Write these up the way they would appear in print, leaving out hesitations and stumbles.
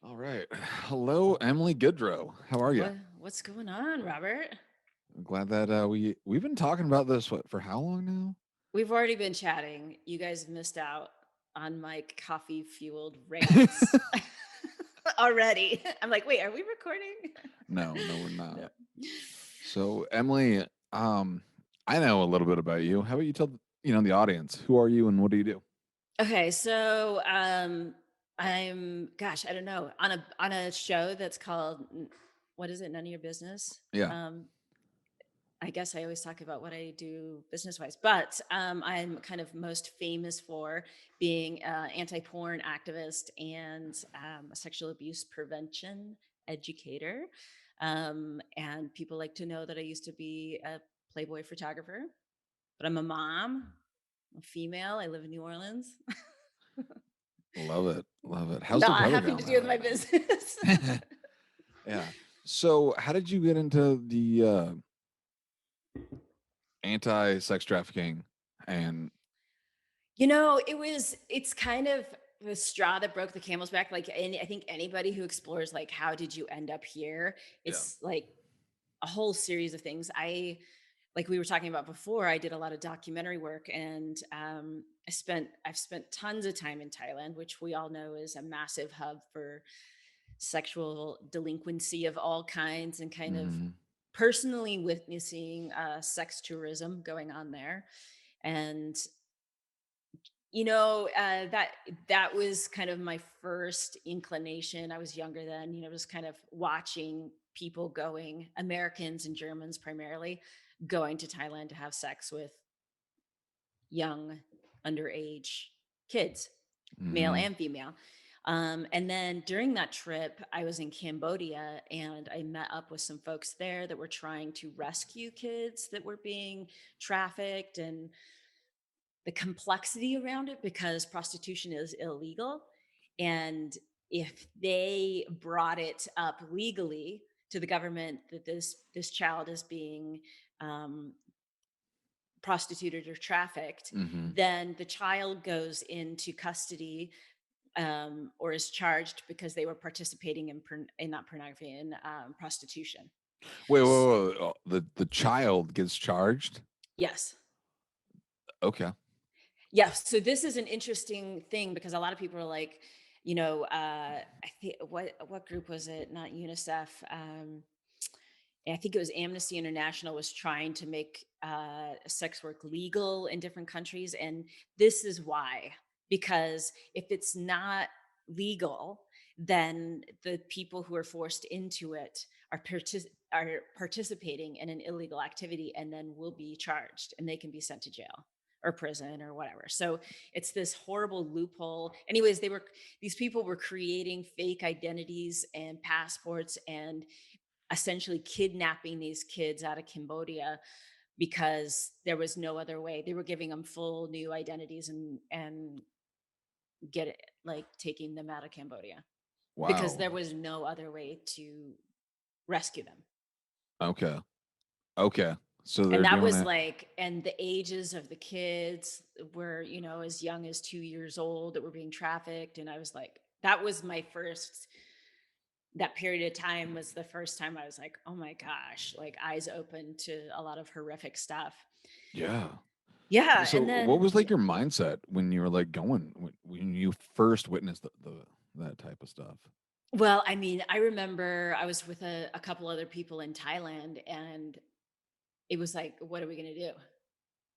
All right. Hello, Emily Gaudreau. How are you? What's going on, Robert? I'm glad that we've been talking about this for how long now? We've already been chatting. You guys missed out on my coffee fueled rants already. I'm like, wait, are we recording? No, we're No. not. So, Emily, um, I know a little bit about you. How about you tell the audience who are you and what do you do? Okay, so I'm gosh, I don't know, on a show that's called what is it? None of your business. Yeah. Um, I guess I always talk about what I do business wise, but I'm kind of most famous for being an anti porn activist and a sexual abuse prevention educator. And people like to know that I used to be a Playboy photographer, but I'm a mom, I'm a female. I live in New Orleans. Love it. Love it. How's the Not weather having down to there do with right my business. now? Yeah. So, how did you get into the anti-sex trafficking and It's kind of the straw that broke the camel's back. Like, I think anybody who explores, like, how did you end up here? yeah. It's like a whole series of things. Like we were talking about before, I did a lot of documentary work and I've spent tons of time in Thailand, which we all know is a massive hub for sexual delinquency of all kinds and kind of Mhm. personally witnessing sex tourism going on there. And that was kind of my first inclination. I was younger then, just kind of watching people going, Americans and Germans primarily, going to Thailand to have sex with young underage kids, male Mhm. and female. And then during that trip, I was in Cambodia and I met up with some folks there that were trying to rescue kids that were being trafficked, and the complexity around it because prostitution is illegal. And if they brought it up legally to the government that this child is being um, prostituted or trafficked, Mhm. then the child goes into custody, or is charged because they were participating in not pornography, in prostitution. Wait. The child gets charged? Yes. Okay. Yes. So this is an interesting thing because a lot of people are like, I think what group was it? Not UNICEF. I think it was Amnesty International was trying to make sex work legal in different countries, and this is why. Because if it's not legal, then the people who are forced into it are participating in an illegal activity, and then will be charged, and they can be sent to jail or prison or whatever. So it's this horrible loophole. Anyways, these people were creating fake identities and passports and essentially kidnapping these kids out of Cambodia because there was no other way. They were giving them full new identities and get it, like, taking them out of Cambodia because Wow. there was no other way to rescue them. Okay. Okay. So And they're that doing was it. like, and the ages of the kids were, as young as 2 years old that were being trafficked. And I was like, that was my first, that period of time was the first time I was like, oh my gosh, like eyes open to a lot of horrific stuff. Yeah. Yeah. So And what then, was like your mindset when you were like going when you first witnessed the that type of stuff? well, I mean, I remember I was with a couple other people in Thailand, and it was like, what are we going to do?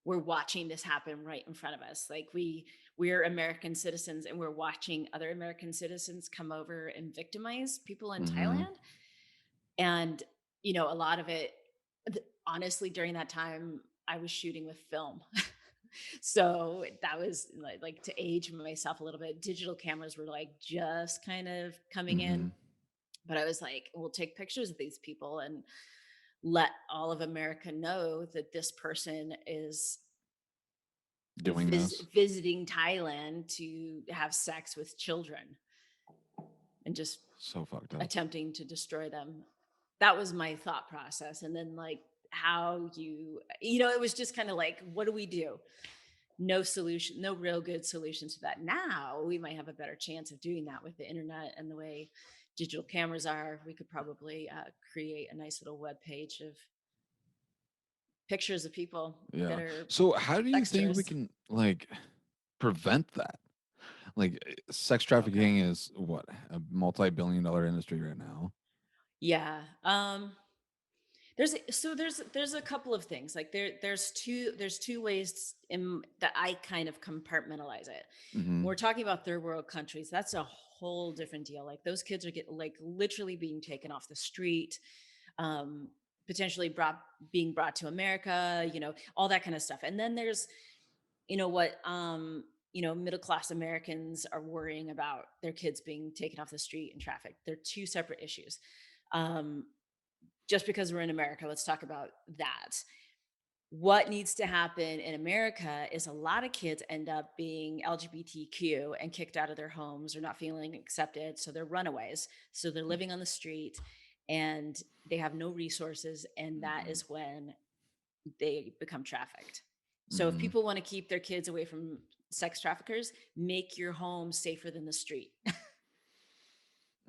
We're watching this happen right in front of us. Like, we're American citizens and we're watching other American citizens come over and victimize people in Mhm. Thailand. And, a lot of it, honestly, during that time, I was shooting with film. So that was like to age myself a little bit. Digital cameras were like just kind of coming in, Mhm. but I was like, we'll take pictures of these people and let all of America know that this person is Doing this. visiting Thailand to have sex with children and just So fucked up. attempting to destroy them. That was my thought process. And then, like, how it was just kind of like, what do we do? no solution, no real good solution to that. Now we might have a better chance of doing that with the internet and the way digital cameras are. We could probably create a nice little web page of pictures of people that Yeah. are So how do you think we sexters. can like prevent that? Like sex Okay. trafficking is what, a multi-billion-dollar industry right now. Yeah. There's a couple of things. Like there's two ways in that I kind of compartmentalize it. When we're Mhm. talking about third world countries, that's a whole different deal. Like those kids are like literally being taken off the street, um, potentially being brought to America, all that kind of stuff. And then there's what middle class Americans are worrying about their kids being taken off the street and trafficked. They're two separate issues. Um, just because we're in America, let's talk about that. What needs to happen in America is a lot of kids end up being LGBTQ and kicked out of their homes or not feeling accepted. So they're runaways. So they're living on the street and they have no resources. And that Mhm. is when they become trafficked. So if Mhm. people want to keep their kids away from sex traffickers, make your home safer than the street.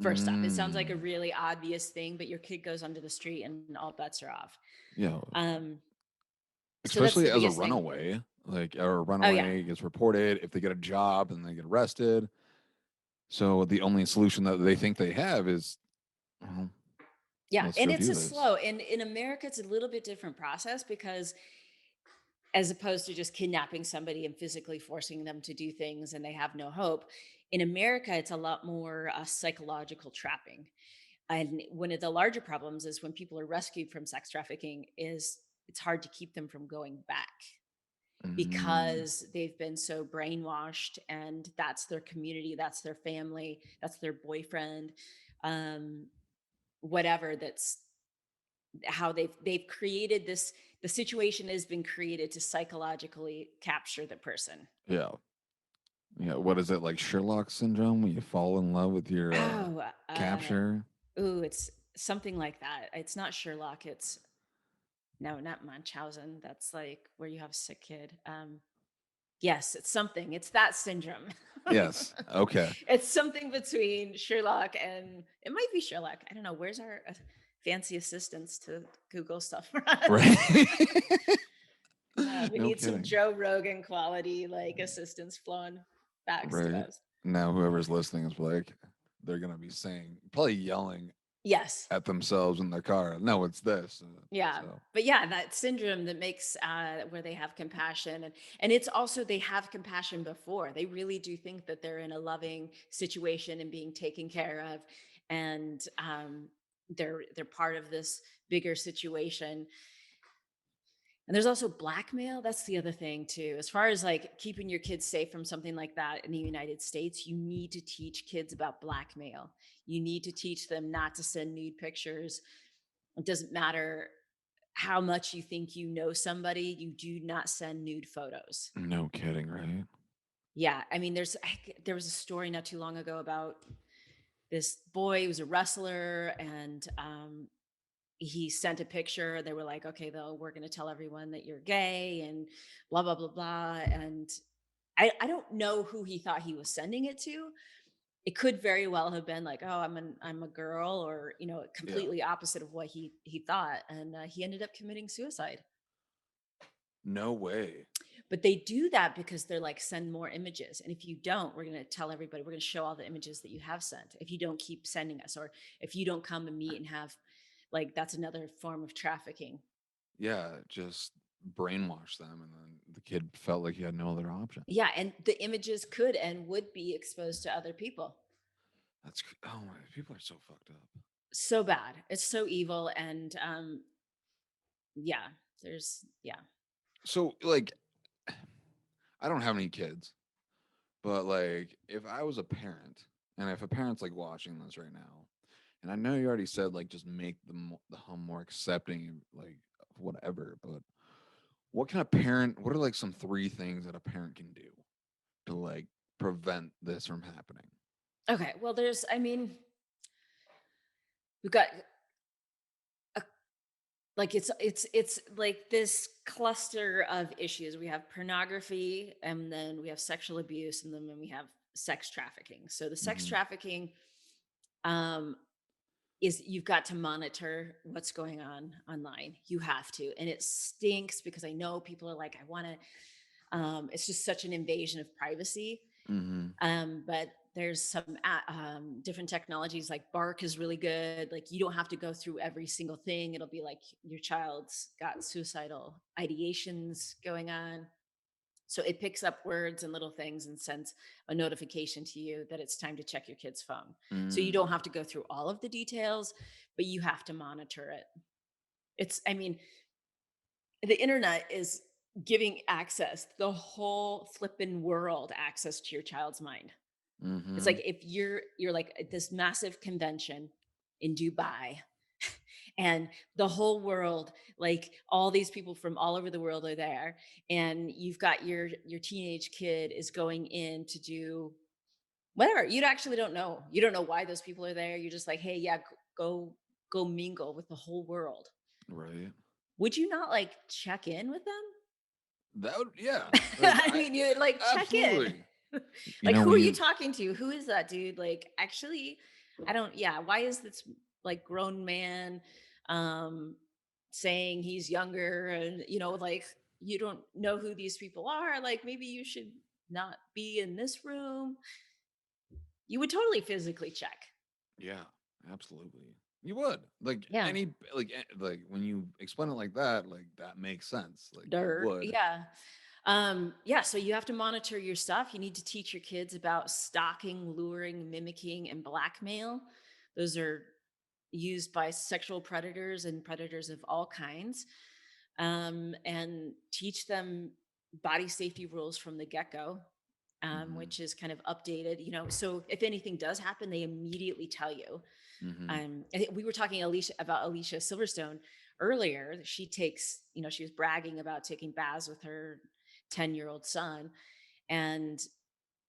First off, it sounds like a Mm. really obvious thing, but your kid goes onto the street and all bets are off. Yeah. Um, so that's Especially the as a biggest thing. runaway, like, or a Oh yeah. runaway gets reported, if they get a job and they get arrested. So the only solution that they think they have is, well, Yeah. let's And go it's do a this. slow, and in America, it's a little bit different process because as opposed to just kidnapping somebody and physically forcing them to do things and they have no hope, in America, it's a lot more psychological trapping. And one of the larger problems is when people are rescued from sex trafficking is it's hard to keep them from going back Mm. because they've been so brainwashed and that's their community, that's their family, that's their boyfriend, um, whatever. That's how they've created this. The situation has been created to psychologically capture the person. Yeah. Yeah. What is it, like Sherlock syndrome when you fall in love with your Oh, capture? ooh, it's something like that. It's not Sherlock. It's no, not Munchausen. That's like where you have a sick kid. Yes, it's something. It's that syndrome. Yes. Okay. It's something between Sherlock and it might be Sherlock. I don't know. Where's our fancy assistants to Google stuff for us? Right. We No need some kidding. Joe Rogan quality like assistants flowing facts to Right. us. Now whoever's listening is like, they're gonna be saying, probably yelling Yes. at themselves in their car. No, it's this. Yeah. So But yeah, that syndrome that makes where they have compassion and it's also they have compassion before. They really do think that they're in a loving situation and being taken care of and they're part of this bigger situation. And there's also blackmail. That's the other thing too. As far as like keeping your kids safe from something like that in the United States, you need to teach kids about blackmail. You need to teach them not to send nude pictures. It doesn't matter how much you think you know somebody, you do not send nude photos. no kidding, right? Yeah, I mean, there was a story not too long ago about this boy who was a wrestler, and he sent a picture. They were like, "Okay, though, we're going to tell everyone that you're gay," and blah blah blah blah. And I don't know who he thought he was sending it to. It could very well have been like, "Oh, I'm a girl," or Yeah. completely opposite of what he thought, and he ended up committing suicide. No way. But they do that because they're like, send more images. And if you don't, we're going to tell everybody, we're going to show all the images that you have sent. If you don't keep sending us, or if you don't come and meet and have, like, that's another form of trafficking. Yeah, just brainwash them, and then the kid felt like he had no other option. Yeah. And the images could and would be exposed to other people. Oh my, people are so fucked up. So bad. It's so evil. And yeah, yeah. So like, I don't have any kids, but like, if I was a parent, and if a parent's like watching this right now, and I know you already said like just make the home more accepting, and like whatever, but what can a parent? What are like some three things that a parent can do to like prevent this from happening? Okay. Well, I mean, we've got like it's like this cluster of issues. We have pornography, and then we have sexual abuse, and then we have sex trafficking. So the sex Mm-hmm. trafficking, um is you've got to monitor what's going on online. You have to. And it stinks because I know people are like, I want to, it's just such an invasion of privacy. Mm-hmm. But there's some different technologies, like Bark is really good. Like you don't have to go through every single thing. It'll be like your child's got suicidal ideations going on. So it picks up words and little things and sends a notification to you that it's time to check your kid's phone. So you don't Mm. have to go through all of the details, but you have to monitor it. I mean, the internet is giving access, the whole flippin' world access to your child's mind. It's Mm-hmm. like if you're like at this massive convention in Dubai, and the whole world, like all these people from all over the world are there, and you've got your teenage kid is going in to do whatever. You actually don't know. You don't know why those people are there. You're just like, hey, yeah, go go mingle with the whole world. Right. Would you not like check in with them? That would, yeah. Like I I mean, you like check in. absolutely. You Like, know who when are you you talking to? Who is that dude? Like, actually, I don't, yeah. Why is this like grown man um saying he's younger? And, like, you don't know who these people are. Like, maybe you should not be in this room. You would totally physically check. yeah, absolutely. You would. Like Yeah. any like when you explain it like that makes sense. Like you Dirt. would. Yeah. Yeah, so you have to monitor your stuff. You need to teach your kids about stalking, luring, mimicking, and blackmail. Those are used by sexual predators and predators of all kinds. And teach them body safety rules from the get-go, Mhm. which is kind of updated. So if anything does happen, they immediately tell you. Mhm. I think we were talking Alicia Silverstone earlier. She takes, she was bragging about taking baths with her 10-year-old son. And,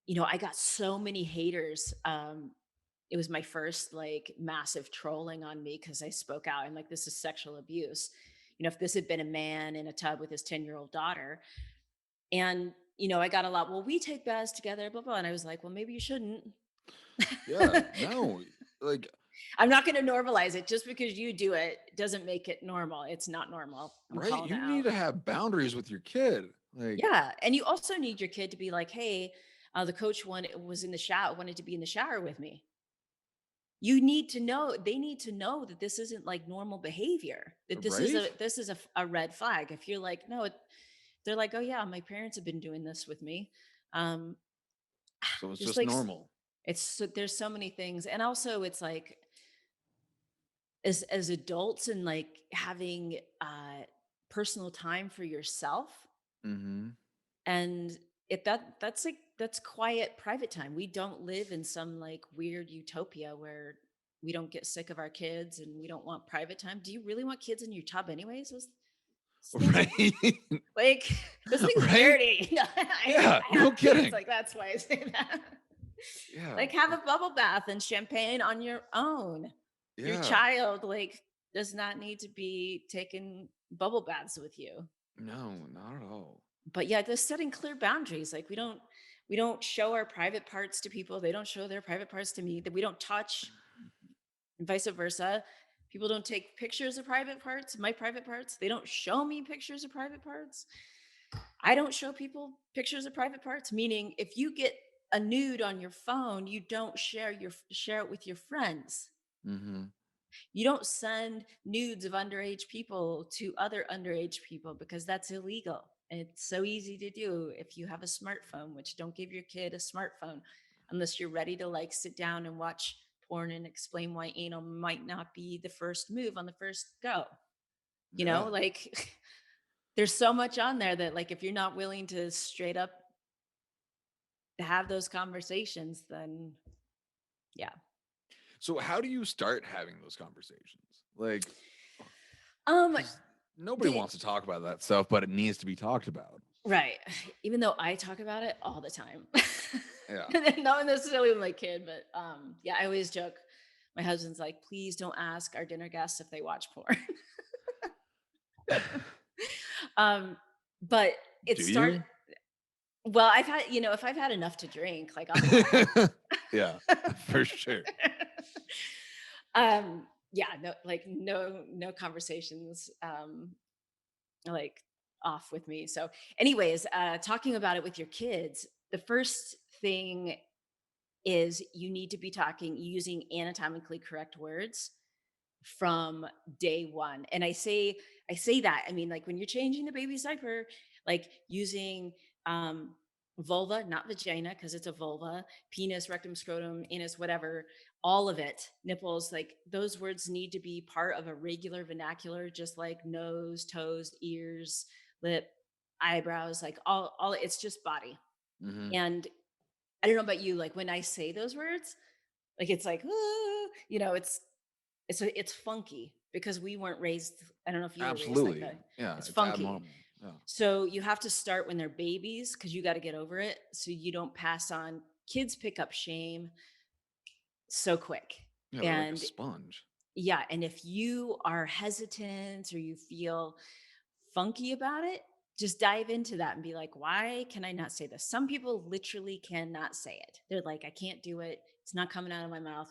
I got so many haters. It was my first like massive trolling on me because I spoke out. I'm like, this is sexual abuse. If this had been a man in a tub with his 10-year-old daughter, and I got a lot, well, we take baths together, blah blah. And I was like, well, maybe you shouldn't. Yeah. No. Like I'm not going to normalize it. Just because you do it doesn't make it normal. It's not normal. I'm right. calling it You need out. to have boundaries with your kid. Like Yeah, and you also need your kid to be like, "Hey, the coach wanted to be in the shower with me." You need to know. They need to know that this isn't like normal behavior. That right. this is a red flag. If you're like, no, they're like, oh yeah, my parents have been doing this with me. Um, So it's just just like normal. there's so many things, and also it's like as adults and like having personal time for yourself. Mhm. And that's quiet private time. We don't live in some like weird utopia where we don't get sick of our kids and we don't want private time. Do you really want kids in your tub anyways? Those things are Right. like those things are right. dirty. Yeah. I No have kids, kidding. like that's why I say that. Yeah. Like have a bubble bath and champagne on your own. Your Yeah. child like does not need to be taking bubble baths with you. No, not at all. But yeah, just setting clear boundaries. Like we don't show our private parts to people. They don't show their private parts to me. That we don't touch, and vice versa. People don't take pictures of private parts, my private parts. They don't show me pictures of private parts. I don't show people pictures of private parts. Meaning, if you get a nude on your phone, you don't share it with your friends. Mhm. You don't send nudes of underage people to other underage people because that's illegal. And it's so easy to do if you have a smartphone, which don't give your kid a smartphone unless you're ready to like sit down and watch porn and explain why anal might not be the first move on the first go. Yeah. Like there's so much on there that like if you're not willing to straight up have those conversations, then yeah. So how do you start having those conversations? Like Um cuz nobody the wants to talk about that stuff, but it needs to be talked about. Right. Even though I talk about it all the time. Yeah. Not necessarily with my kid, but yeah, I always joke. My husband's like, please don't ask our dinner guests if they watch porn. um, but it Do started. you? Well, I've had, if I've had enough to drink, like I'll be fine. Yeah, for sure. Yeah, no, like no conversations, like off with me. So, anyways, talking about it with your kids, the first thing is you need to be talking using anatomically correct words from day one. And I say that, I mean, like when you're changing the baby's diaper, like using um vulva, not vagina, because it's a vulva, penis, rectum, scrotum, anus, whatever, all of it, nipples, like those words need to be part of a regular vernacular, just like nose, toes, ears, lip, eyebrows, like all it's just body. Hmm. And I don't know about you, like when I say those words, like it's like, "Ah," it's funky because we weren't raised. I don't know if you were raised like Absolutely. that. Yeah, It's it's funky. abnormal. Yeah. So you have to start when they're babies because you got to get over it. So you don't pass on. Kids pick up shame so quick. Yeah, they're like a And sponge. yeah, and if you are hesitant or you feel funky about it, just dive into that and be like, why can I not say this? Some people literally cannot say it. They're like, I can't do it. It's not coming out of my mouth.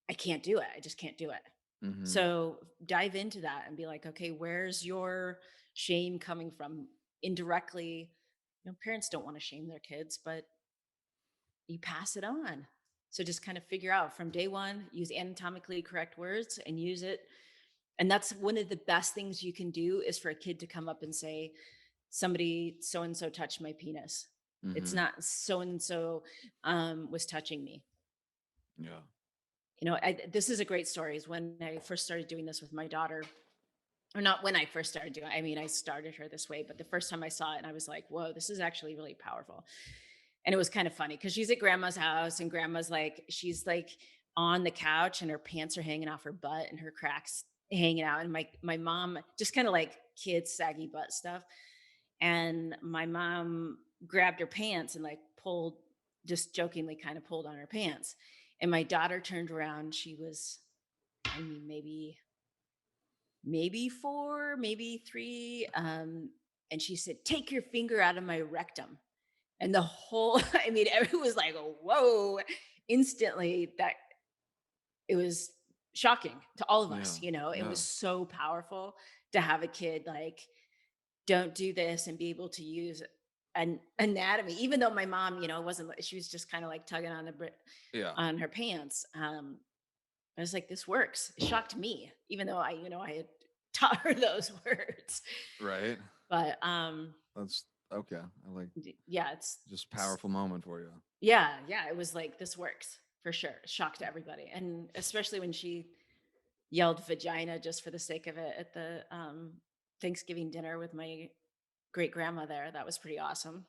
I can't do it. I just can't do it. Hmm. So dive into that and be like, okay, where's your shame coming from? Indirectly, parents don't want to shame their kids, but you pass it on. So just kind of figure out from day one, use anatomically correct words and use it. And that's one of the best things you can do is for a kid to come up and say, somebody so and so touched my penis. It's Hmm. not so and so was touching me. Yeah. This is a great story. Is when I first started doing this with my daughter, or not when I first started doing it. I mean, I started her this way, but the first time I saw it, and I was like, whoa, this is actually really powerful. And it was kind of funny because she's at grandma's house, and grandma's like, she's like on the couch, and her pants are hanging off her butt, and her cracks hanging out. And my mom, just kind of like kids saggy butt stuff. And my mom grabbed her pants and like pulled, just jokingly kind of pulled on her pants. And my daughter turned around. She was, I mean, maybe 4, maybe 3. And she said, "Take your finger out of my rectum." And the whole, I mean, everyone was like, whoa, instantly. That it was shocking to all of Yeah. us. It was Yeah. so powerful to have a kid like, don't do this, and be able to use an anatomy, even though my mom, wasn't, she was just kind of like tugging on Yeah. on her pants. I was like, this works. It shocked me, even though I had taught her those words. Right. But That's okay. I like yeah, just it's powerful moment for you. yeah, it was like, this works for sure. Shocked everybody. And especially when she yelled vagina just for the sake of it at the Thanksgiving dinner with my great grandma there. That was pretty awesome.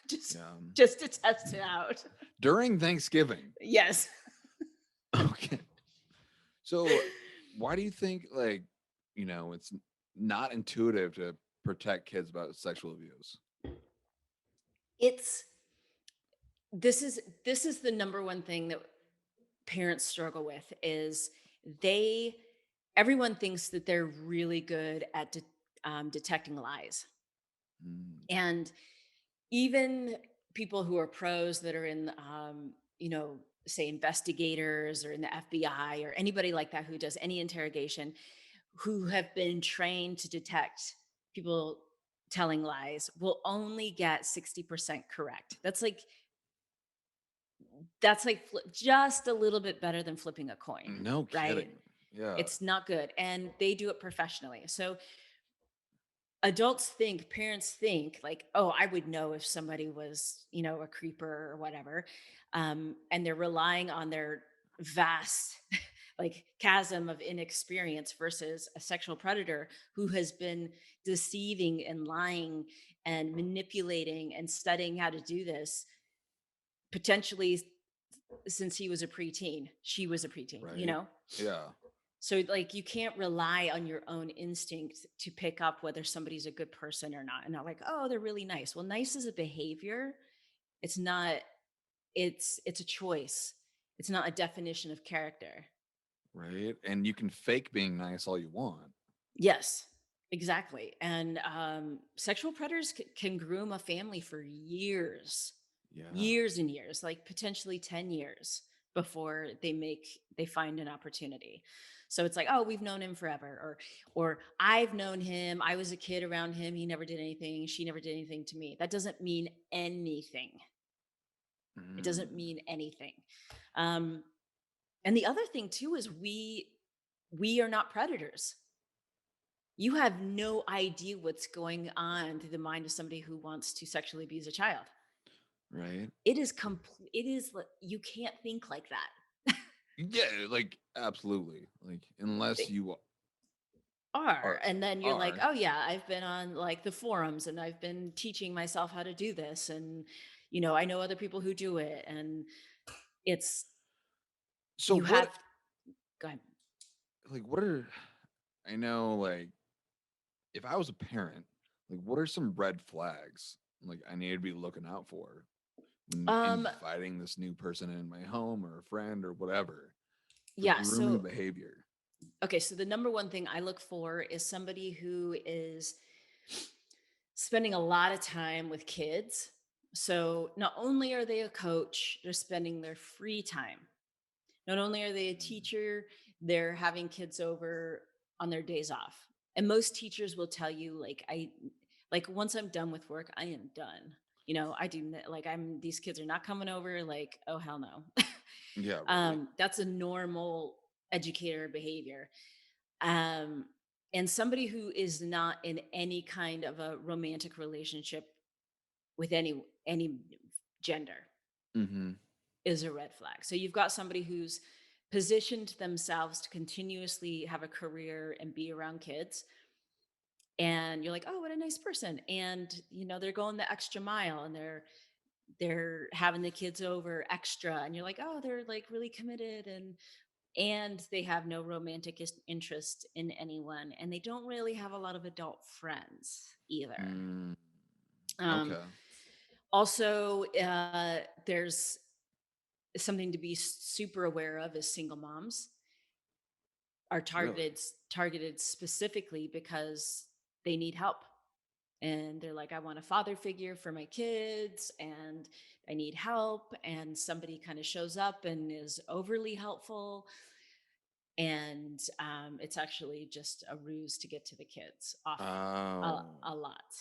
just Yeah. just to test it out. During Thanksgiving. Yes. Okay. So, why do you think it's not intuitive to protect kids about sexual abuse? It's this is the number one thing that parents struggle with is they everyone thinks that they're really good at detecting lies. Mm, And even people who are pros that are in say investigators or in the FBI or anybody like that who does any interrogation, who have been trained to detect people telling lies, will only get 60% correct. That's like just a little bit better than flipping a coin, no right? kidding. Yeah. It's not good, and they do it professionally. So adults think, parents think like, oh, I would know if somebody was, a creeper or whatever. And they're relying on their vast like chasm of inexperience versus a sexual predator who has been deceiving and lying and manipulating and studying how to do this potentially since he was a preteen, she was a preteen, Right. Yeah. so like you can't rely on your own instinct to pick up whether somebody's a good person or not. And not like, oh, they're really nice. Well, nice is a behavior. It's not, it's a choice. It's not a definition of character. Right. And you can fake being nice all you want. Yes. Exactly. And sexual predators can groom a family for years, Yeah. years and years, like potentially 10 years before they find an opportunity. So it's like, oh, we've known him forever, or I've known him. I was a kid around him. He never did anything. She never did anything to me. That doesn't mean anything. It doesn't Mm, mean anything. Um, and the other thing too is we are not predators. You have no idea what's going on through the mind of somebody who wants to sexually abuse a child. right. It is complete. It is you can't think like that. Yeah, like absolutely. Like unless They you are, are and then you're like, are oh yeah, I've been on like the forums and I've been teaching myself how to do this, and I know other people who do it, and it's so you have. what Go ahead. what are I know like if I was a parent, like what are some red flags like I need to be looking out for when Um, inviting this new person in my home or a friend or whatever for yeah. grooming So behavior? okay, so the number one thing I look for is somebody who is spending a lot of time with kids. So not only are they a coach, they're spending their free time. Not only are they a Mm, teacher, they're having kids over on their days off. And most teachers will tell you, like once I'm done with work, I am done. I do like these kids are not coming over. Like, oh hell no. yeah, right. That's a normal educator behavior. Um, and somebody who is not in any kind of a romantic relationship with any gender Mm-hmm. is a red flag. So you've got somebody who's positioned themselves to continuously have a career and be around kids, and you're like, oh, what a nice person. And they're going the extra mile, and they're having the kids over extra, and you're like, oh, they're like really committed, and they have no romantic interest in anyone, and they don't really have a lot of adult friends either. Mm, um okay. Also, there's something to be super aware of is single moms are Really? targeted specifically because they need help, and they're like, I want a father figure for my kids, and I need help, and somebody kind of shows up and is overly helpful, and it's actually just a ruse to get to the kids off Oh, a lot.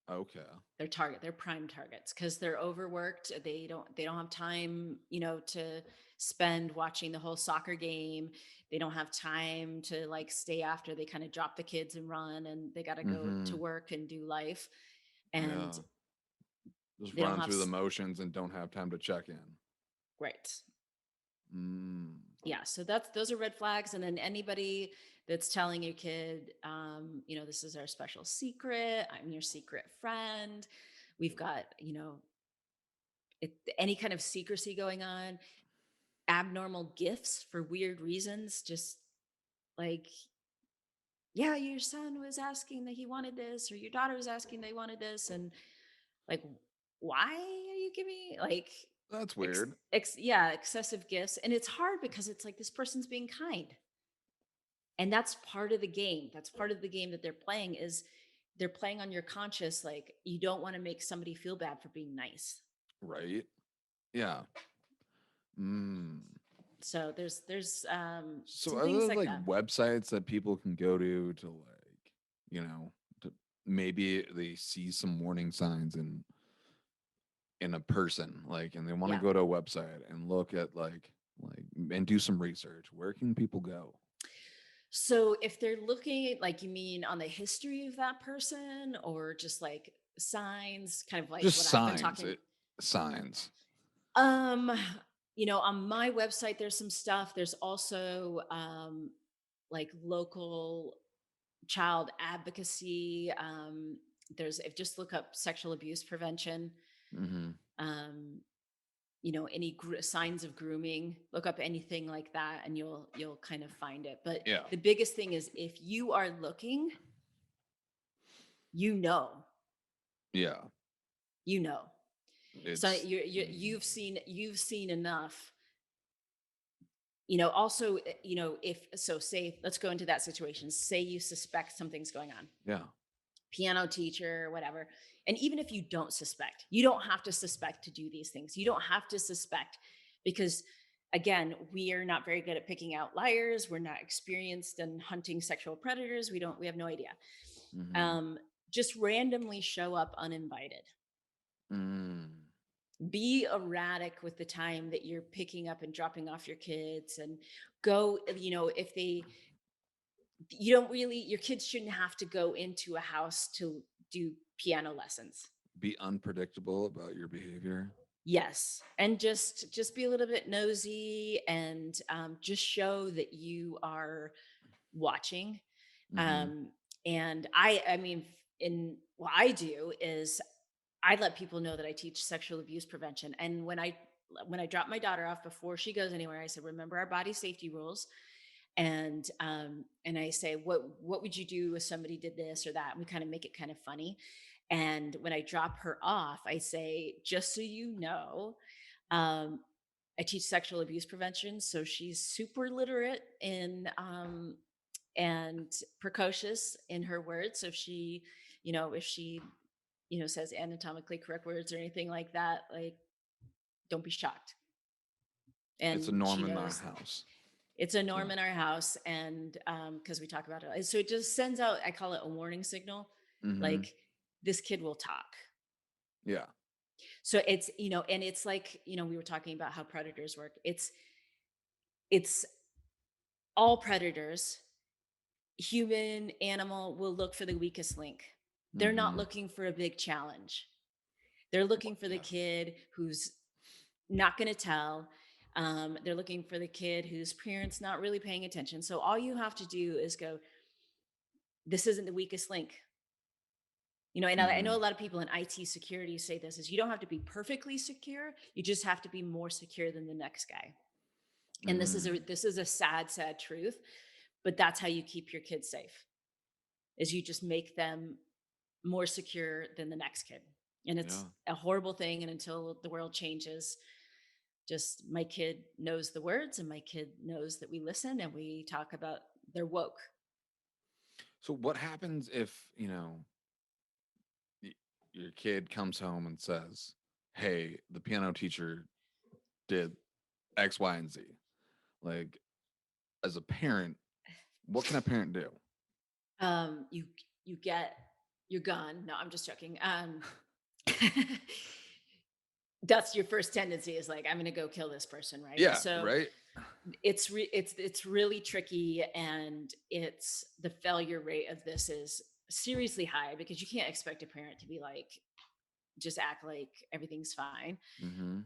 okay. They're prime targets because they're overworked. They don't have time, to spend watching the whole soccer game. They don't have time to like stay after. They kind of drop the kids and run, and they got to go Mm-hmm. to work and do life, and Yeah. Just they don't running have through the motions and don't have time to check in. right. Mm, Yeah, so those are red flags. And then anybody that's telling your kid, this is our special secret, I'm your secret friend, we've got, any kind of secrecy going on, abnormal gifts for weird reasons, just like, yeah, your son was asking that he wanted this, or your daughter was asking they wanted this, and like, why are you giving like that's weird. yeah, excessive gifts? And it's hard because it's like this person's being kind, and that's part of the game. That's part of the game that they're playing, is they're playing on your conscious, like you don't want to make somebody feel bad for being nice. Right? Yeah. Mm. So there's So some are things there like like that. websites that people can go to like, to maybe they see some warning signs in a person, like, and they want to Yeah. go to a website and look at like and do some research. Where can people go? So if they're looking, like, you mean on the history of that person, or just like signs, kind of like Just what I've been signs. talking? Signs. Um, on my website, there's some stuff. There's also like local child advocacy. There's if just look up sexual abuse prevention. Mm-hmm. Um, any signs of grooming, look up anything like that, and you'll kind of find it. But Yeah. the biggest thing is if you are looking, you know, Yeah. you know. So It's you've seen enough Also, if so, say, let's go into that situation. Say you suspect something's going on, Yeah. piano teacher, whatever. And even if you don't suspect, you don't have to suspect to do these things. You don't have to suspect because, again, we are not very good at picking out liars. We're not experienced in hunting sexual predators. We have no idea. Mm-hmm. Um, just randomly show up uninvited. Mm. Be erratic with the time that you're picking up and dropping off your kids, and go, if they, you don't really, your kids shouldn't have to go into a house to do piano lessons. Be unpredictable about your behavior. Yes, and just be a little bit nosy, and just show that you are watching. Mm-hmm. Um, and I mean, in what I do is I let people know that I teach sexual abuse prevention. And when I drop my daughter off before she goes anywhere, I said, remember our body safety rules. And I say, what would you do if somebody did this or that? And we kind of make it kind of funny. And when I drop her off, I say, just so you know, um, I teach sexual abuse prevention, so she's super literate in and precocious in her words. So if she says anatomically correct words or anything like that, like, don't be shocked. It's a And norm she in our knows house. it's a Yeah. norm in our house, and because we talk about it, so it just sends out. I call it a warning signal, Mm-hmm. like, this kid will talk. Yeah. So and it's like, we were talking about how predators work. It's all predators, human, animal, will look for the weakest link. They're not Mm-hmm. looking for a big challenge. They're looking for the Yeah. kid who's not going to tell. They're looking for the kid whose parents not really paying attention. So all you have to do is go, this isn't the weakest link. And I Mm-hmm. know a lot of people in IT security say this, is you don't have to be perfectly secure. You just have to be more secure than the next guy. And Mm. this is a sad, sad truth, but that's how you keep your kids safe, is you just make them more secure than the next kid. And it's Yeah. a horrible thing. And until the world changes, just, my kid knows the words, and my kid knows that we listen and we talk about, they're woke. So what happens if, y- your kid comes home and says, "Hey, the piano teacher did X, Y, and Z." Like, as a parent, what can a parent do? You get your gun. No, I'm just joking. That's your first tendency, is like, I'm going to go kill this person, right? Yeah, So right? it's really tricky, and it's, the failure rate of this is seriously high, because you can't expect a parent to be like, just act like everything's fine. Mm-hmm.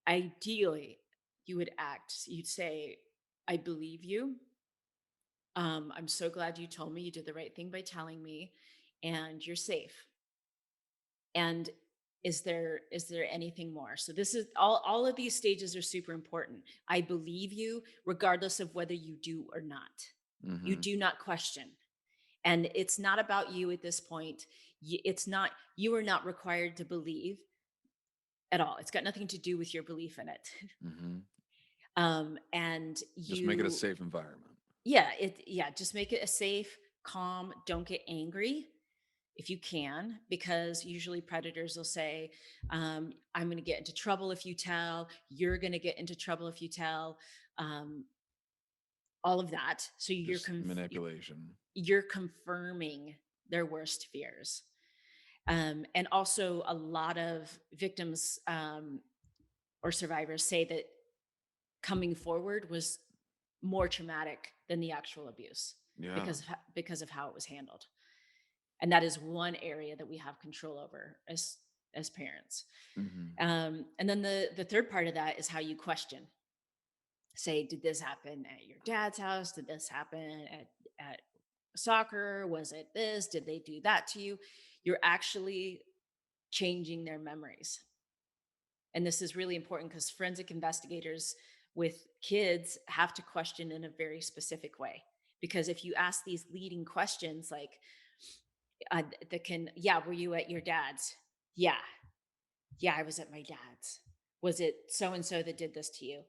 Ideally, you'd say, I believe you. I'm so glad you told me, you did the right thing by telling me, and you're safe. And is there anything more? So this is all of these stages are super important. I believe you regardless of whether you do or not. You Mm-hmm. do not question. And it's not about you at this point. It's not, you are not required to believe at all. It's got nothing to do with your belief in it. Mm-hmm. And Just make it a you safe environment. yeah, just make it a safe, calm, don't get angry if you can, because usually predators will say, I'm going to get into trouble if you tell, you're going to get into trouble if you tell, um, all of that. So Just manipulation. you're confirming their worst fears. And also, a lot of victims, or survivors say that coming forward was more traumatic than the actual abuse, Yeah. because of how it was handled. And that is one area that we have control over as parents. Mm-hmm. And then the third part of that is how you question. Say, did this happen at your dad's house? Did this happen at soccer? Was it this? Did they do that to you? You're actually changing their memories. And this is really important, because forensic investigators with kids have to question in a very specific way. Because if you ask these leading questions, like, that can, yeah, were you at your dad's? Yeah. Yeah, I was at my dad's. Was it so and so that did this to you?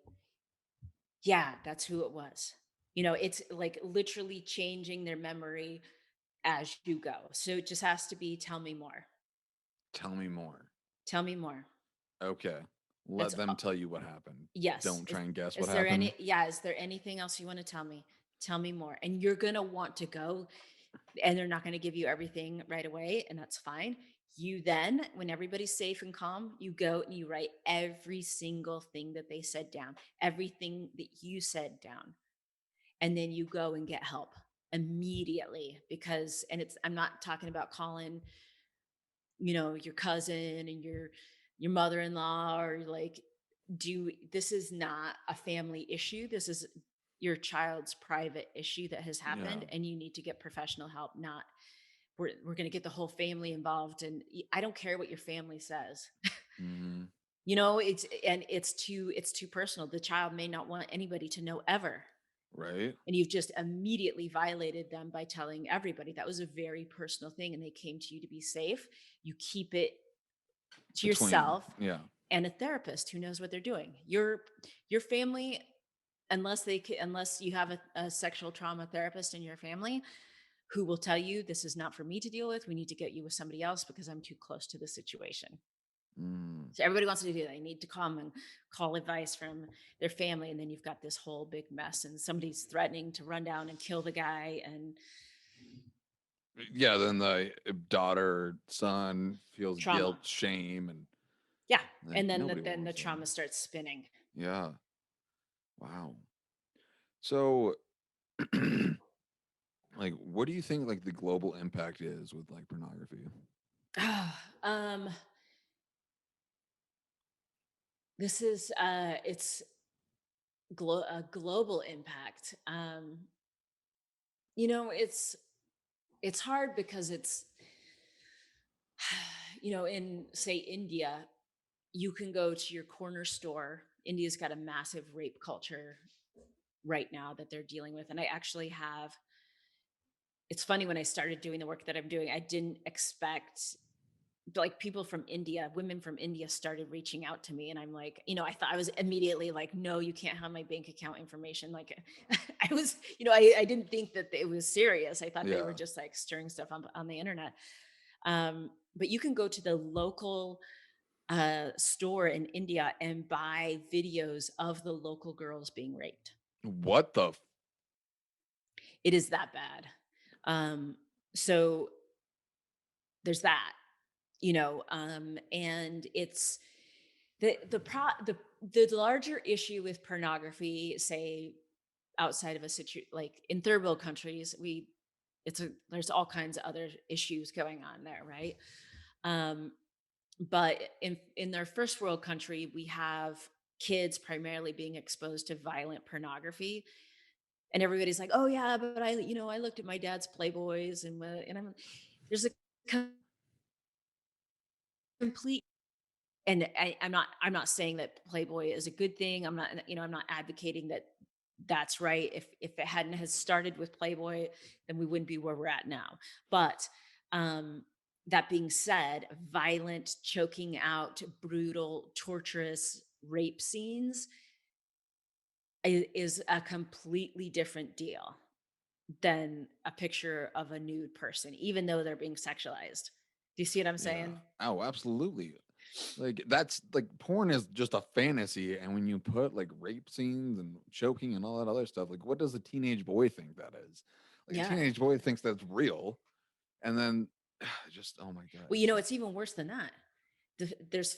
Yeah, that's who it was. It's like literally changing their memory as you go. So it just has to be, tell me more. Tell me more. Tell me more. Okay. That's Let them tell you what happened. yes. Don't try and guess what Is there happened. any, yeah, is there anything else you want to tell me? Tell me more. And you're going to want to go, and they're not going to give you everything right away, and that's fine. You then, when everybody's safe and calm, you go and you write every single thing that they said down, everything that you said down. And then you go and get help immediately, because and it's I'm not talking about calling, your cousin and your mother-in-law, or like, do this is not a family issue. This is your child's private issue that has Yeah. happened, and you need to get professional help. Not we're going to get the whole family involved, and I don't care what your family says. Hmm. It's too personal. The child may not want anybody to know ever, Right. and you've just immediately violated them by telling everybody. That was a very personal thing, and they came to you to be safe. You keep it to Between. yourself Yeah. and a therapist who knows what they're doing. Your family, unless you have a sexual trauma therapist in your family who will tell you, this is not for me to deal with. We need to get you with somebody else because I'm too close to the situation. Mm. So everybody wants to do that. They need to come and call advice from their family, and then you've got this whole big mess, and somebody's threatening to run down and kill the guy, and Yeah. Then the daughter or son feels trauma. guilt, shame, and Yeah, like and then nobody then the wants that. trauma starts spinning. Yeah. Wow. So, like, what do you think like the global impact is with like pornography? um, this is it's a global impact. It's hard because it's in, say, India, you can go to your corner store. India's got a massive rape culture right now that they're dealing with, and I actually have. It's funny, when I started doing the work that I'm doing, I didn't expect, like, people from India, women from India started reaching out to me, and I'm like, I thought, I was immediately like, no, you can't have my bank account information. Like, I was, I didn't think that it was serious. I thought they were Yeah. just like stirring stuff on the internet. But you can go to the local store in India and buy videos of the local girls being raped. What the? It is that bad. So there's that, and it's the larger issue with pornography, say, outside of a like in third world countries, there's all kinds of other issues going on there, right? um but in their first world country, we have kids primarily being exposed to violent pornography, and everybody's like, oh yeah, but I looked at my dad's playboys, and I'm there's a complete, and I'm not saying that Playboy is a good thing. I'm not advocating that that's right. If it hadn't has started with Playboy, then we wouldn't be where we're at now. But um that being said, violent, choking out, brutal, torturous rape scenes is a completely different deal than a picture of a nude person, even though they're being sexualized. Do you see what I'm Yeah. saying? Oh, absolutely. Like that's like porn is just a fantasy, and when you put like rape scenes and choking and all that other stuff, like what does a teenage boy think that is? Like a Yeah. teenage boy thinks that's real, and then just oh my god, Well, it's just it's even worse than that. There's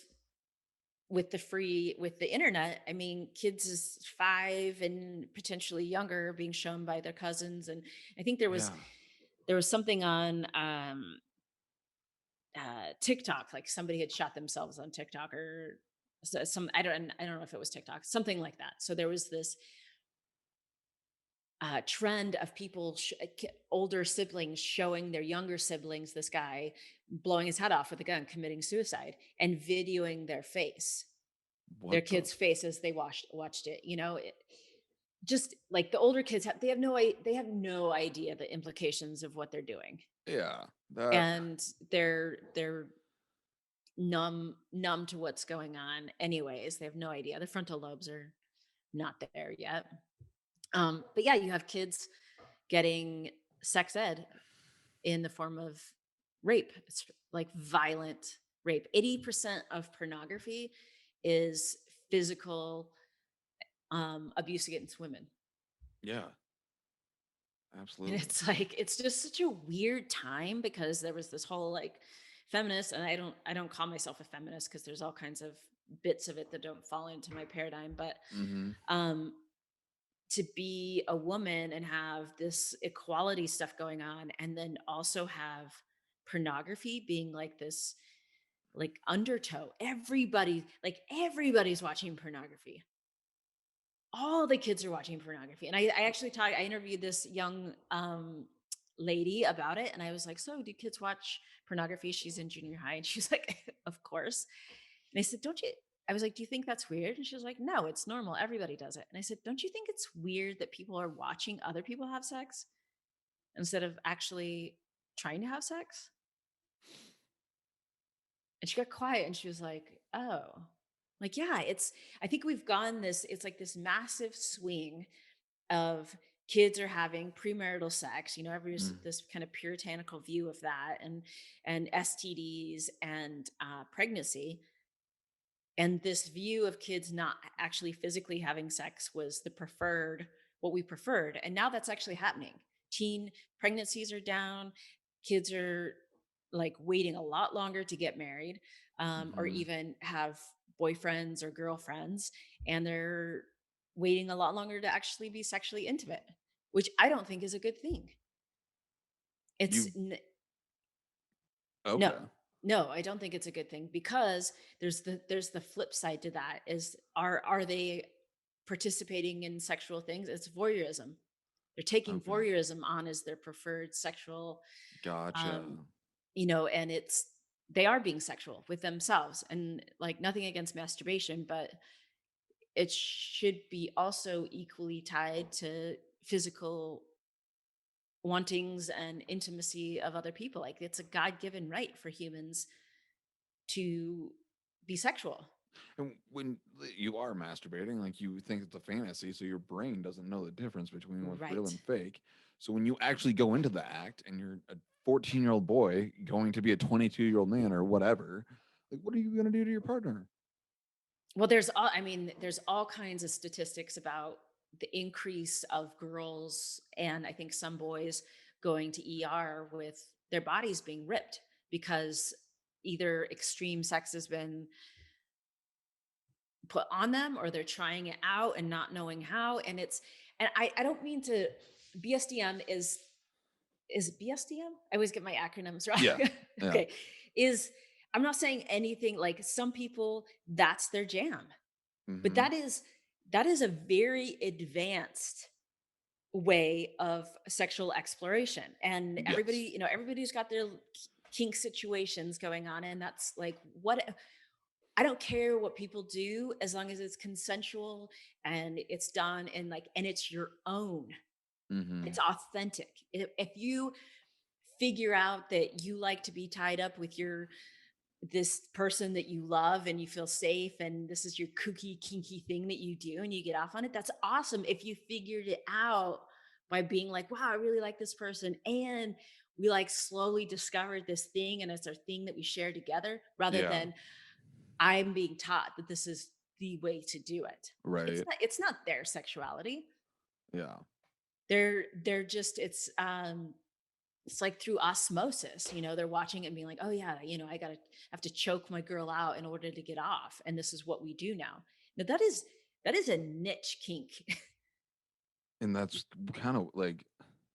with the internet. I mean, kids is 5 and potentially younger being shown by their cousins, and I think yeah, there was something on TikTok, like somebody had shot themselves on TikTok, or some I don't know if it was TikTok, something like that. So there was this trend of people, older siblings showing their younger siblings this guy blowing his head off with a gun, committing suicide, and videoing their what the kids' face as they watched it. Just like the older kids they have no idea the implications of what they're doing, yeah that and they're numb to what's going on anyways. They have no idea. Their frontal lobes are not there yet. But yeah, you have kids getting sex ed in the form of rape. It's like violent rape. 80% of pornography is physical abuse against women. Yeah, And absolutely. it's like it's just such a weird time because there was this whole like feminist, and I don't call myself a feminist because there's all kinds of bits of it that don't fall into my paradigm, but Mm-hmm. um to be a woman and have this equality stuff going on and then also have pornography being like this like undertow. Everybody's watching pornography. All the kids are watching pornography. And I interviewed this young lady about it, and I was like, so do kids watch pornography? She's in junior high, and she's like, of course. And I said, don't you? I was like, do you think that's weird? And she was like, no, it's normal. Everybody does it. And I said, don't you think it's weird that people are watching other people have sex instead of actually trying to have sex? And she got quiet and she was like, oh, like, yeah, I think we've gone this, it's like this massive swing of kids are having premarital sex, every Mm. this kind of puritanical view of that, and STDs and pregnancy. And this view of kids not actually physically having sex was what we preferred. And now that's actually happening. Teen pregnancies are down. Kids are like waiting a lot longer to get married, or Mm-hmm. even have boyfriends or girlfriends. And they're waiting a lot longer to actually be sexually intimate, which I don't think is a good thing. It's You No, okay? no, I don't think it's a good thing because there's the flip side to that is are they participating in sexual things? It's voyeurism. They're taking Okay, voyeurism on as their preferred sexual, gotcha. um, and they are being sexual with themselves, and like nothing against masturbation, but it should be also equally tied to physical wantings and intimacy of other people. Like it's a God-given right for humans to be sexual. And when you are masturbating, like you think it's a fantasy, so your brain doesn't know the difference between what's real Right. and fake. So when you actually go into the act and you're a 14-year-old boy going to be a 22-year-old man or whatever, like what are you going to do to your partner? Well, there's all kinds of statistics about the increase of girls and I think some boys going to ER with their bodies being ripped because either extreme sex has been put on them or they're trying it out and not knowing how. And I don't mean to BSDM is BSDM? I always get my acronyms Yeah, wrong. yeah. Okay. Is I'm not saying anything like some people that's their jam. But Mm-hmm. that is a very advanced way of sexual exploration. And Yes. everybody's got their kink situations going on. And that's like what I don't care what people do as long as it's consensual and it's done and it's your own. Mm-hmm. It's authentic. If you figure out that you like to be tied up with this person that you love and you feel safe and this is your kooky kinky thing that you do and you get off on it, that's awesome. If you figured it out by being like, wow, I really like this person, and we like slowly discovered this thing and it's our thing that we share together, rather Yeah. than I'm being taught that this is the way to do it. Right. It's not their sexuality. Yeah. They're just it's like through osmosis, they're watching it and being like, oh yeah, I have to choke my girl out in order to get off, and this is what we do now. Now that is a niche kink. And that's kind of like,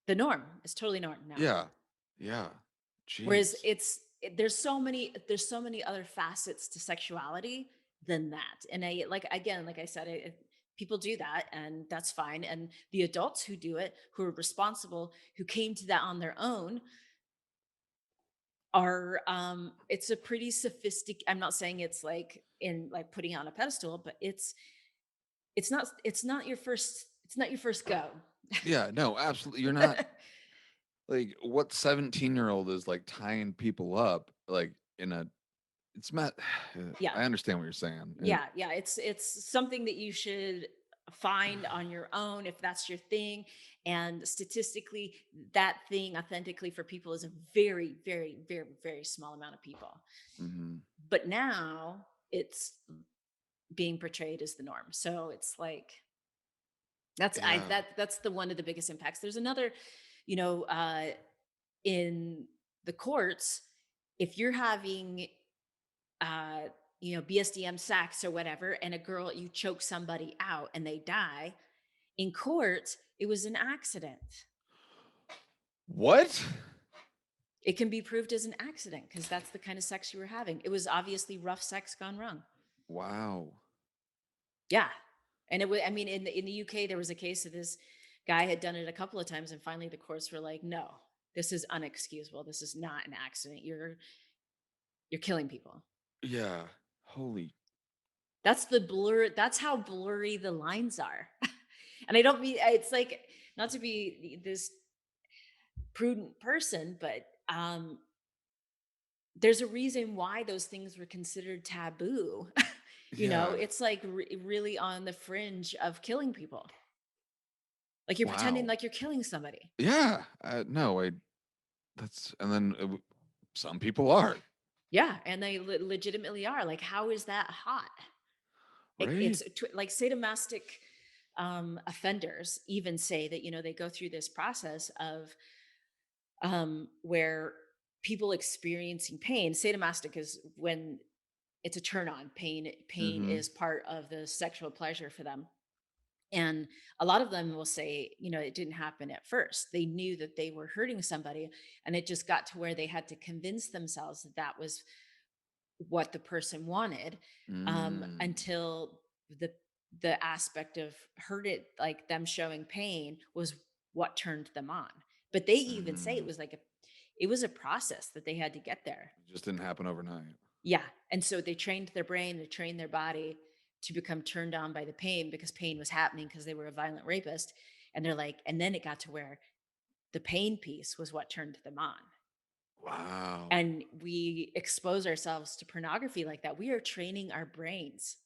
The norm is totally norm now. yeah, yeah. Whereas Jeez. there's so many other facets to sexuality than that. And like I said, people do that, and that's fine. And the adults who do it, who are responsible, who came to that on their own, are it's a pretty sophisticated. I'm not saying it's like in like putting it on a pedestal, but it's not your first go. Yeah, no, absolutely. You're not like what 17-year-old is like tying people up like in a it's not Yeah. I understand what you're saying. Yeah, yeah, it's something that you should find on your own if that's your thing. And statistically, that thing authentically for people is a very, very, very, very small amount of people. Mm-hmm. But now it's being portrayed as the norm. So it's like Yeah. that's the one of the biggest impacts. There's another, you know, in the courts, if you're having uh BSDM sex or whatever, and a girl, you choke somebody out and they die, in court it was an accident. What? It can be proved as an accident because that's the kind of sex you were having. It was obviously rough sex gone wrong. Wow. Yeah. And it was, I mean, in the UK, there was a case of this guy had done it a couple of times, and finally the courts were like, no, this is unexcusable. This is not an accident. You're killing people. Yeah. Holy. That's how blurry the lines are. And I don't mean, it's like, not to be this prudent person, but there's a reason why those things were considered taboo. Yeah. It's like really on the fringe of killing people. Like you're pretending Wow. like you're killing somebody. Yeah. No, that's, and then some people are, Yeah, and they legitimately are. Like, how is that hot? right? It's like sadomastic offenders even say that they go through this process of where people experiencing pain. Sadomastic is when it's a turn on. Pain Mm-hmm. is part of the sexual pleasure for them. And a lot of them will say, it didn't happen at first. They knew that they were hurting somebody, and it just got to where they had to convince themselves that that was what the person wanted, Mm. until the aspect of hurt it, like them showing pain, was what turned them on. But they even say Mm. it was a process that they had to get there. It just didn't happen overnight. Yeah. And so they trained their brain, they trained their body to become turned on by the pain, because pain was happening because they were a violent rapist. And they're like, and then it got to where the pain piece was what turned them on. Wow. And we expose ourselves to pornography like that. We are training our brains.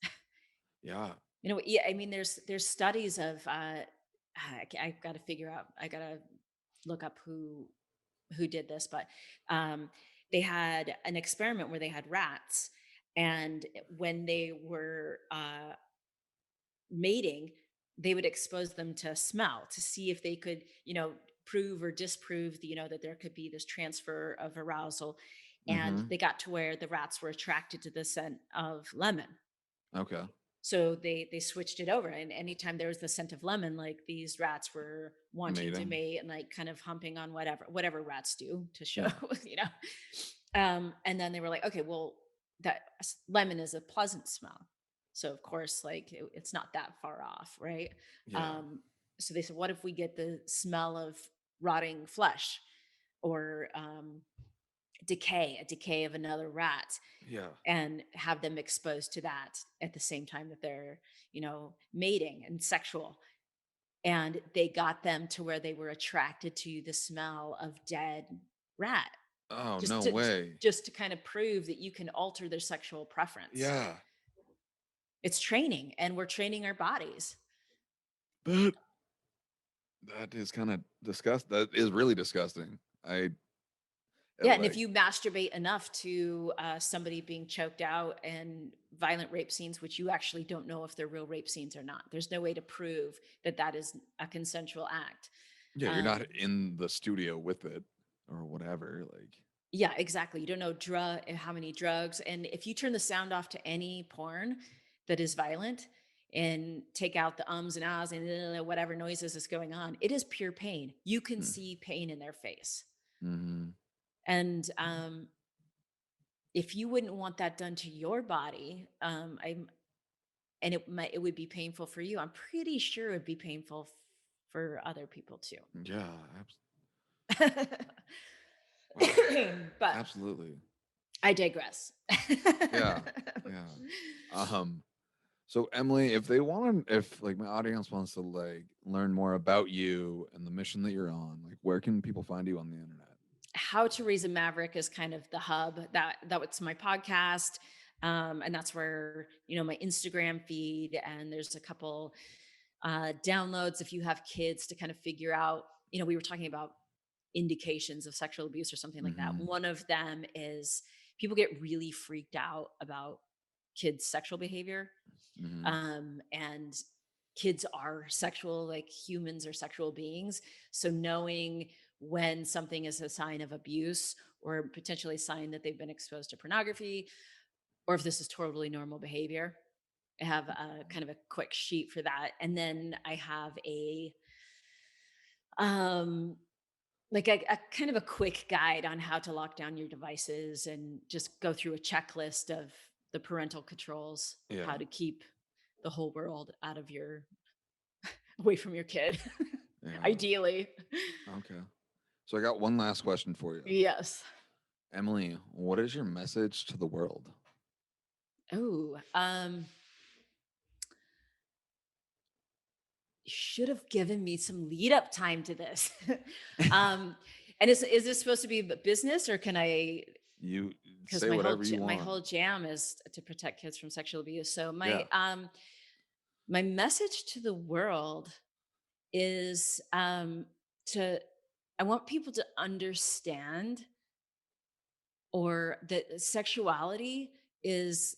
Yeah. Yeah, I mean, there's studies of I've got to figure out, I got to look up who did this, but um, they had an experiment where they had rats, and when they were mating, they would expose them to smell to see if they could, prove or disprove that there could be this transfer of arousal. And Mm-hmm. they got to where the rats were attracted to the scent of lemon. Okay. So they switched it over, and anytime there was the scent of lemon, like these rats were wanting to Mating. mate and like kind of humping on whatever rats do to show, Yeah. you know. And then they were like, okay, well, that lemon is a pleasant smell, so of course, like it's not that far off, right? Yeah. Um, so they said, what if we get the smell of rotting flesh, or a decay of another rat, Yeah. and have them exposed to that at the same time that they're, mating and sexual. And they got them to where they were attracted to the smell of dead rat, Oh, just no to way. just to kind of prove that you can alter their sexual preference. Yeah. It's training, and we're training our bodies. That that is kind of disgust. That is really disgusting. I Yeah, and if like. you masturbate enough to somebody being choked out and violent rape scenes, which you actually don't know if they're real rape scenes or not, there's no way to prove that that is a consensual act. Yeah, you're not Um, in the studio with it or whatever. Like. yeah, exactly. You don't know how many drugs, and if you turn the sound off to any porn that is violent and take out the ums and ahs and whatever noises is going on, it is pure pain. You can see pain in their face, Mm-hmm. and if you wouldn't want that done to your body, and it would be painful for you, I'm pretty sure it would be painful for other people too. Yeah. Wow. But Absolutely. I digress. Yeah. Yeah. Um. So Emily, if they want to, if like my audience wants to like learn more about you and the mission that you're on, like where can people find you on the internet? How to Raise a Maverick is kind of the hub. That was my podcast, and that's where my Instagram feed, and there's a couple downloads if you have kids to kind of figure out, we were talking about indications of sexual abuse or something like that. Mm-hmm. One of them is people get really freaked out about kids' sexual behavior. Mm-hmm. And kids are sexual, like humans are sexual beings. So knowing when something is a sign of abuse or potentially a sign that they've been exposed to pornography, or if this is totally normal behavior. I have a kind of a quick sheet for that. And then I have um a kind of a quick guide on how to lock down your devices and just go through a checklist of the parental controls, how Yeah. to keep the whole world out of your away from your kid. Yeah. Ideally. Okay. So I got one last question for you. Yes. Emily, what is your message to the world? Oh, you should have given me some lead up time to this. um, and is this supposed to be business, or can I? You Because say whatever you my want. whole jam is to protect kids from sexual abuse. So Yeah. my message to the world is to I want people to understand, or that sexuality is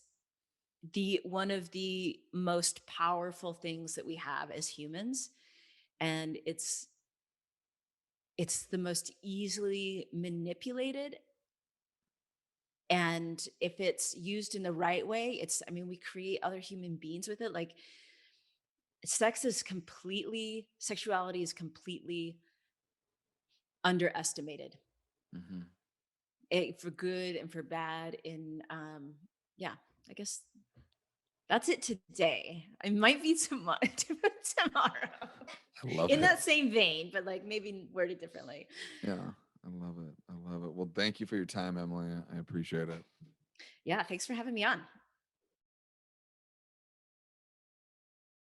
the one of the most powerful things that we have as humans, and it's the most easily manipulated. And if it's used in the right way, we create other human beings with it. Like, sexuality is completely underestimated, Mm-hmm. for good and for bad. And yeah, I guess that's it today. I might be tomorrow. Tomorrow, I love in it. that same vein, but like maybe worded differently. Yeah. I love it. I love it. Well, thank you for your time, Emily. I appreciate it. Yeah, thanks for having me on.